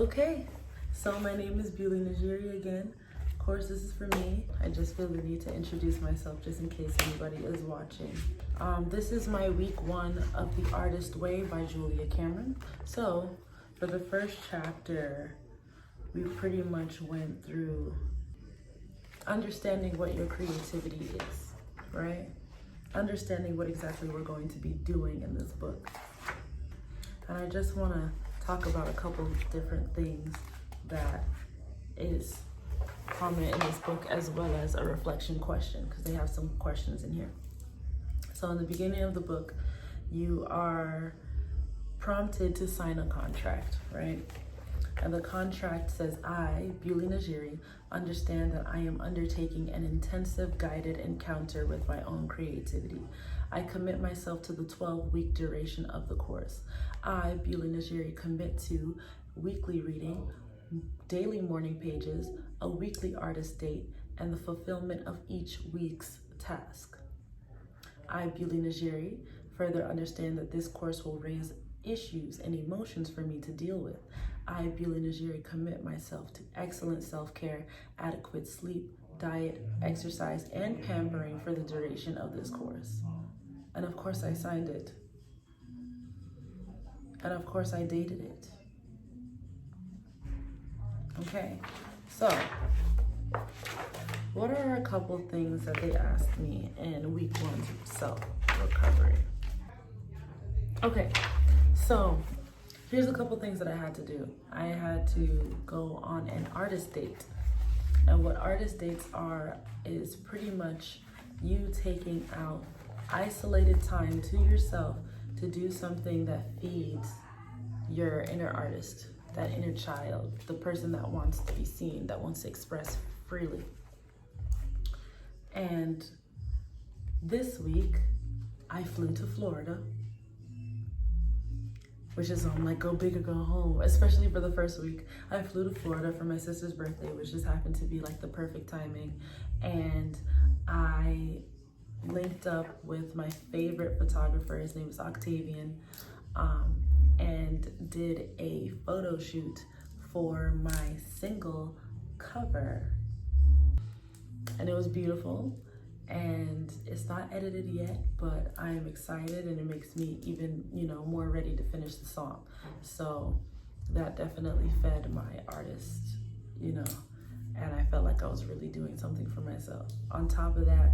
Okay, so my name is Bewley Najiri again. Of course, this is for me. I just feel the need to introduce myself just in case anybody is watching. This is my week 1 of The Artist Way by Julia Cameron. So, for the first chapter, we pretty much went through understanding what your creativity is, right? Understanding what exactly we're going to be doing in this book. And I just want to talk about a couple of different things that is prominent in this book, as well as a reflection question, because they have some questions in here. So in the beginning of the book, you are prompted to sign a contract, right? And the contract says, I, Bewley Najiri, understand that I am undertaking an intensive guided encounter with my own creativity. I commit myself to the 12-week duration of the course. I, Bewley Najiri, commit to weekly reading, daily morning pages, a weekly artist date, and the fulfillment of each week's task. I, Bewley Najiri, further understand that this course will raise issues and emotions for me to deal with. I, Bewley Najiri, commit myself to excellent self-care, adequate sleep, diet, exercise, and pampering for the duration of this course. And of course I signed it. And of course I dated it. Okay, so what are a couple things that they asked me in week 1's self-recovery? Okay, so here's a couple things that I had to do. I had to go on an artist date. And what artist dates are is pretty much you taking out isolated time to yourself to do something that feeds your inner artist, that inner child, the person that wants to be seen, that wants to express freely. And this week, I flew to Florida, which is like go big or go home, especially for the first week. I flew to Florida for my sister's birthday, which just happened to be like the perfect timing. And I linked up with my favorite photographer, his name is Octavian, and did a photo shoot for my single cover. And it was beautiful. And it's not edited yet, but I am excited, and it makes me even, more ready to finish the song. So that definitely fed my artist, and I felt like I was really doing something for myself. On top of that,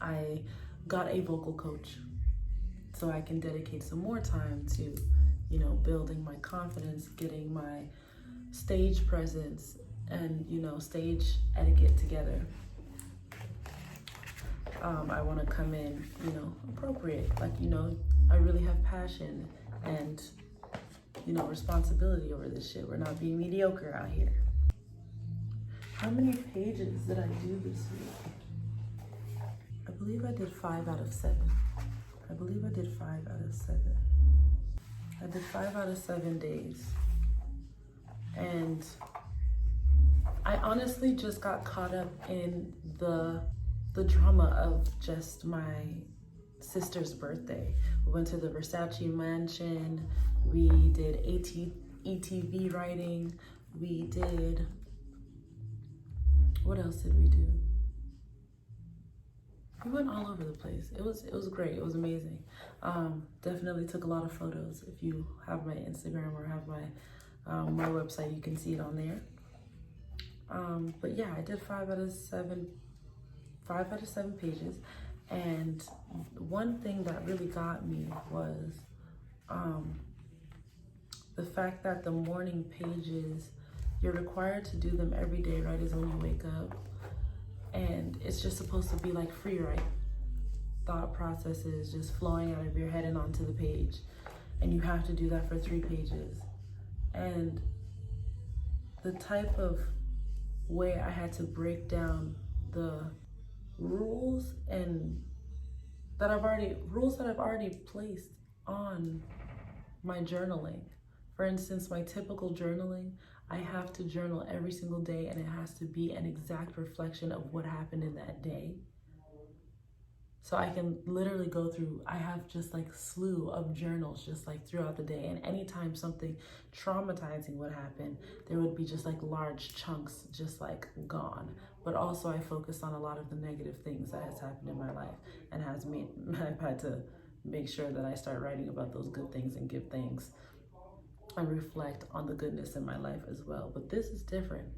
I got a vocal coach so I can dedicate some more time to, building my confidence, getting my stage presence and, stage etiquette together. I want to come in, appropriate, like, I really have passion and, responsibility over this shit. We're not being mediocre out here. How many pages did I do this week? I believe I did 5 out of 7. I believe I did 5 out of 7. I did 5 out of 7 days. And I honestly just got caught up in the drama of just my sister's birthday. We went to the Versace mansion. We did ETV writing. We did, what else did we do? We went all over the place. It was great. It was amazing. Definitely took a lot of photos. If you have my Instagram or have my website, you can see it on there. But yeah, I did 5 out of 7 pages. And one thing that really got me was the fact that the morning pages, you're required to do them every day, right, as when you wake up. And it's just supposed to be like free write. Thought processes just flowing out of your head and onto the page. And you have to do that for 3 pages. And the type of way I had to break down the rules that I've already placed on my journaling. For instance, my typical journaling, I have to journal every single day, and it has to be an exact reflection of what happened in that day. So I can literally go through, I have just like slew of journals just like throughout the day. And anytime something traumatizing would happen, there would be just like large chunks just like gone. But also I focused on a lot of the negative things that has happened in my life and has made, I've had to make sure that I start writing about those good things and give thanks and reflect on the goodness in my life as well. But this is different.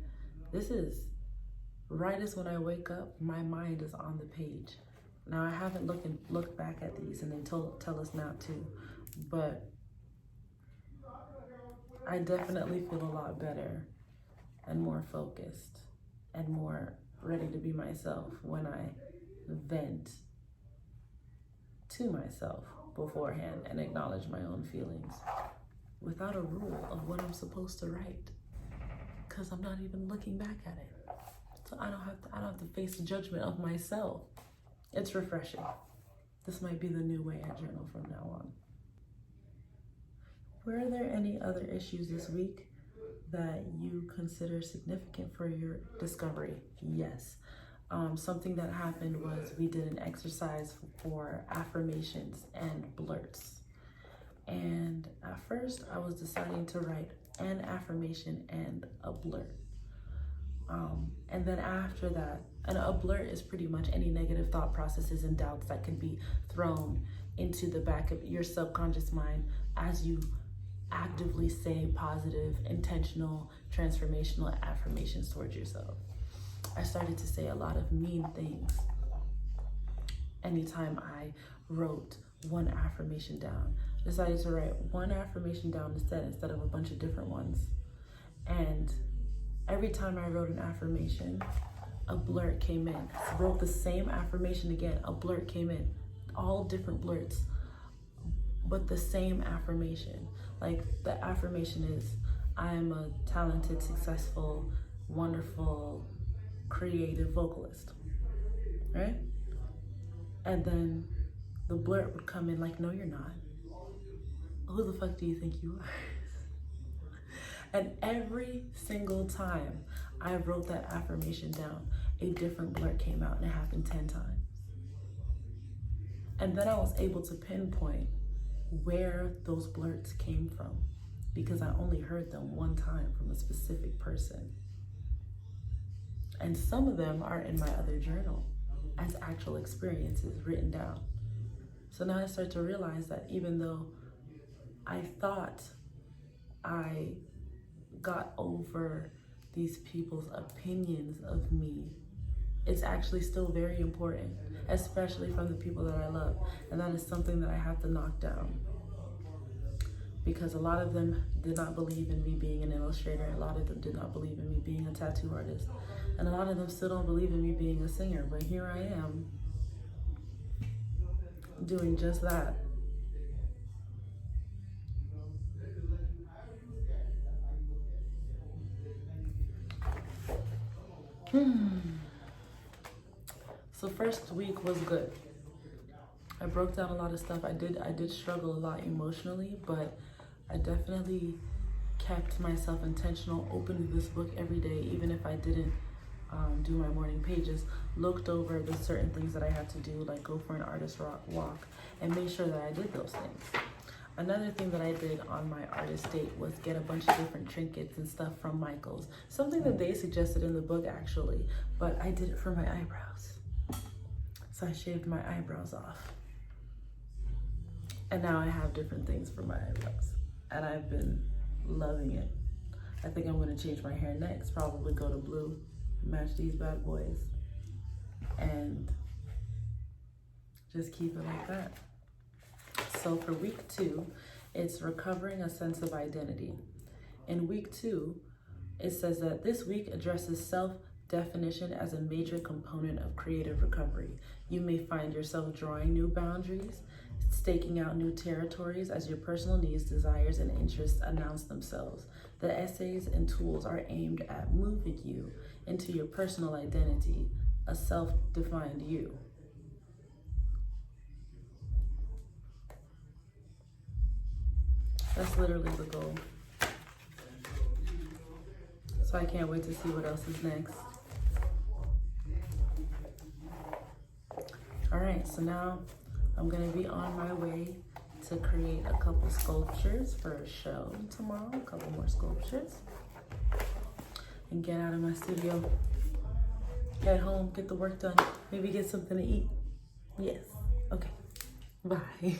This is right as when I wake up, my mind is on the page. Now, I haven't looked back at these, and they tell us not to, but I definitely feel a lot better and more focused and more ready to be myself when I vent to myself beforehand and acknowledge my own feelings without a rule of what I'm supposed to write, because I'm not even looking back at it. So I don't have to face the judgment of myself. It's refreshing. This might be the new way I journal from now on. Were there any other issues this week that you consider significant for your discovery? Yes. Something that happened was we did an exercise for affirmations and blurts. And at first I was deciding to write an affirmation and a blurt. And then after that, and a blurt is pretty much any negative thought processes and doubts that can be thrown into the back of your subconscious mind as you actively say positive, intentional, transformational affirmations towards yourself. I started to say a lot of mean things anytime I wrote one affirmation down. Decided to write one affirmation down instead of a bunch of different ones. And every time I wrote an affirmation, a blurt came in. I wrote the same affirmation again, a blurt came in. All different blurts, but the same affirmation. Like the affirmation is, I am a talented, successful, wonderful, creative vocalist, right? And then the blurt would come in like, no, you're not. Who the fuck do you think you are? And every single time I wrote that affirmation down, a different blurt came out, and it happened 10 times. And then I was able to pinpoint where those blurts came from, because I only heard them one time from a specific person. And some of them are in my other journal as actual experiences written down. So now I start to realize that even though I thought I got over these people's opinions of me, it's actually still very important, especially from the people that I love. And that is something that I have to knock down, because a lot of them did not believe in me being an illustrator. A lot of them did not believe in me being a tattoo artist. And a lot of them still don't believe in me being a singer. But here I am doing just that. So first week was good. I broke down a lot of stuff. I did struggle a lot emotionally, but I definitely kept myself intentional, opening this book every day, even if I didn't do my morning pages, looked over the certain things that I had to do, like go for an artist walk, and made sure that I did those things. Another thing that I did on my artist date was get a bunch of different trinkets and stuff from Michael's. Something that they suggested in the book, actually, but I did it for my eyebrows. So I shaved my eyebrows off. And now I have different things for my eyebrows. And I've been loving it. I think I'm gonna change my hair next, probably go to blue, match these bad boys, and just keep it like that. So for week 2, it's recovering a sense of identity. In week 2, it says that this week addresses self-definition as a major component of creative recovery. You may find yourself drawing new boundaries, staking out new territories as your personal needs, desires, and interests announce themselves. The essays and tools are aimed at moving you into your personal identity, a self-defined you. That's literally the goal. So I can't wait to see what else is next. All right. right, so now I'm gonna be on my way to create a couple sculptures for a show tomorrow, a couple more sculptures, and get out of my studio, get home, get the work done, maybe get something to eat. Yes, okay, bye.